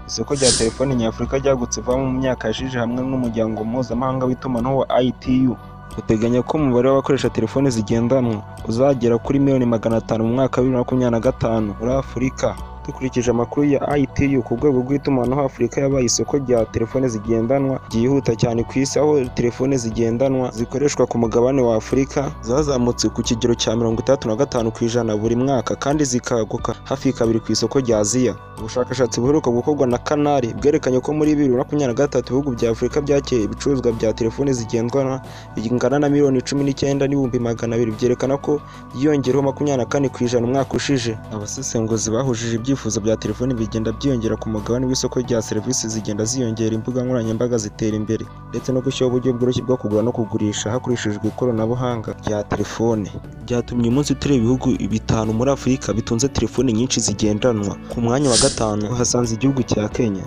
Isoko rya telefoni nyafurika ryagutse vuba mu myaka yashize hamwe n'umuryango mpuzamahanga w'itumanaho wa ITU uteganya ko umubare w'abakoresha telefoni zigendanwa uzagera kuri miliyoni 500 mu mwaka wa 2025 muri Afurika. Dukurikije amakuru ya ITU, ku rwego rw'itumanaho Afurika yabaye isoko rya telefoni zigendanwa ryihuta cyane ku isi, aho telefoni zigendanwa zikoreshwa ku mugabane wa Afurika zazamutse ku kigero cya 35% buri mwaka kandi zikaguka hafi kabiri ku isoko rya Aziya. Ubushakashatsi buheruka gukorwa na Kanari bwerekanye ko muri 2023 ibihugu bya Afurika byakeye ibicuruzwa bya telefoni zigendanwa bingana na miliyoni 19,200,000, byerekana ko yiyongereho 24% umwaka ushije. Abasesenguzi bahujije ibyifuzo bya telefoni bigenda byiyongera ku mugabane w'isoko rya serivisi zigenda ziyongera, imbuga nkoranyambaga zitera imbere ndetse no gushyiraho uburyo bworoshye bwo kugura no kugurisha hakoreshejwe ikoranabuhanga rya telefoni, byatumye umunsi tureba ibihugu 5 muri Afurika bitunze telefoni nyinshi zigendanwa. Ku mwanya wa 5 hasanze igihugu cya Kenya.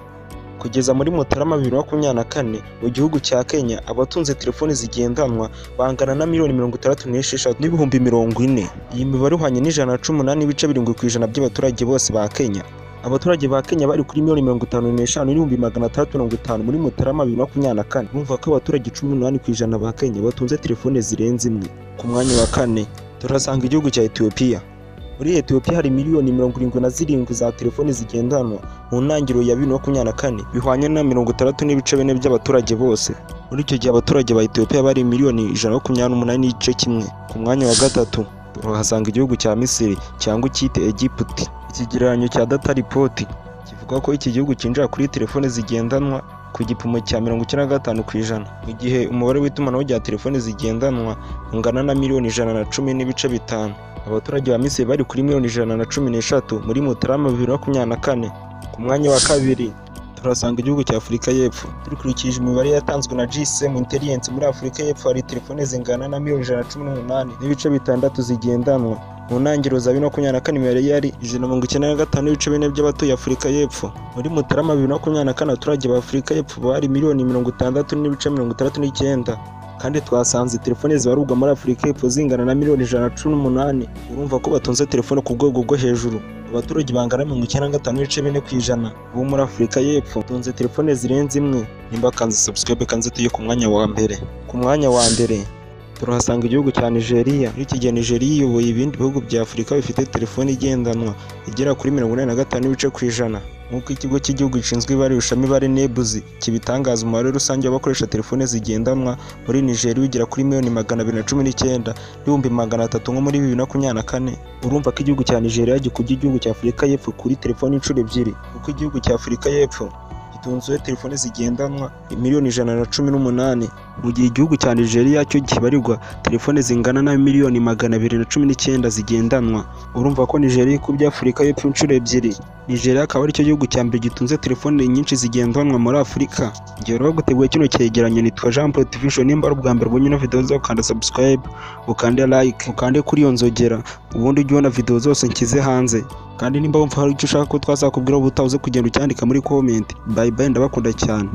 Kugeza muri Mutarama 2024 mu gihugu cya Kenya abatunze telefoni zigendanwa bangana na miliyoni 36,040,000. Iyi mibare uhwanye n'118.7% by'abaturage bose ba Kenya. Abaturage ba Kenya bari kuri miliyoni 55,650 muri Mutarama 2024. Bumva ko abaturage 18% ba Kenya batunze telefoni zirenze imwe. Ku mwanya wa 4 turasanga igihugu cya Ethiopia. Muri Ethiopia hari miliyoni 77 za telefoni zigendanwa mu ntangiriro ya 2024, bihwanye na 64% by'abaturage bose. Muri icyo gihe abaturage ba Ethiopia bari miliyoni 128.1. Ku mwanya wa 3 turahasanga igihugu cya Misiri cyangwa icyite Egypt. Ikigereranyo cya data report kivuga ko iki gihugu cinjira kuri telefoni zigendanwa ku gipimo cya 95%, mu gihe umubare w'itumanaho rya telefoni zigendanwa ungana na miliyoni 110.5. Abaturage ba Misiri bari kuri miliyoni 113 muri Mutarama 2024. Ku mwanya wa 2 turasanga igihugu cya Afurika y'Epfo. Dukurikije imibare yatanzwe na GSM Intelligence, muri Afurika y'Epfo hari telefoni zingana na miliyoni 118.6 zigendanwa. Mu ntangiriro za 2024 imibare yari 95.4% by'abatuye Afurika y'Epfo. Muri Mutarama 2024 abaturage ba Afurika y'Epfo bari miliyoni 66.69, kandi twasanze telefoni zibarurwa muri Afurika y'Epfo zingana na miliyoni 118. Urumva ko batunze telefoni ku rwego rwo hejuru. Abaturage bangana 95.4% bo muri Afurika y'Epfo batunze telefoni zirenze imwe. Nimba kanze subscribe kanze tuye ku mwanya wa mbere. Ku mwanya wa mbere turahasanga igihugu cya Nigeria. Muri iki gihe Nigeria iyoboye ibindi bihugu bya Afurika bifite telefoni igendanwa igera kuri 45% nk'uko ikigo cy'igihugu gishinzwe ibarurishamibare NEBUZ kibitangaza. Umubare rusange w'abakoresha telefoni zigendanwa muri Nigeria ugera kuri miliyoni 219,300 nko muri 2024. Urumva ko igihugu cya Nigeria gikubye igihugu cya Afurika y'Epfo kuri telefoni inshuro ebyiri, kuko igihugu cya Afurika y'Epfo gitunze telefoni zigendanwa miliyoni 118, mu gihe igihugu cya Nigeria cyo kibarirwa telefoni zingana na miliyoni 219 zigendanwa. Urumva ko Nigeria ikubye Afurika y'Epfo inshuro ebyiri. Nigeria akaba ari cyo gihugu cya mbere gitunze telefoni nyinshi zigendanwa muri Afurika. Ngiye rero guteguye kino cyegeranyo, nitwa Jean Paul TV. Nimba ari ubwa mbere ubonye ino video zo ukanda subscribe, ukande like, ukande kuri iyo nzogera, ubundi ujye ubona video zose nkize hanze. Kandi nimba wumva hari icyo ushaka ko twazakubwira ubutaha uze kugenda ucyandika muri comment. Bye bye, ndabakunda cyane.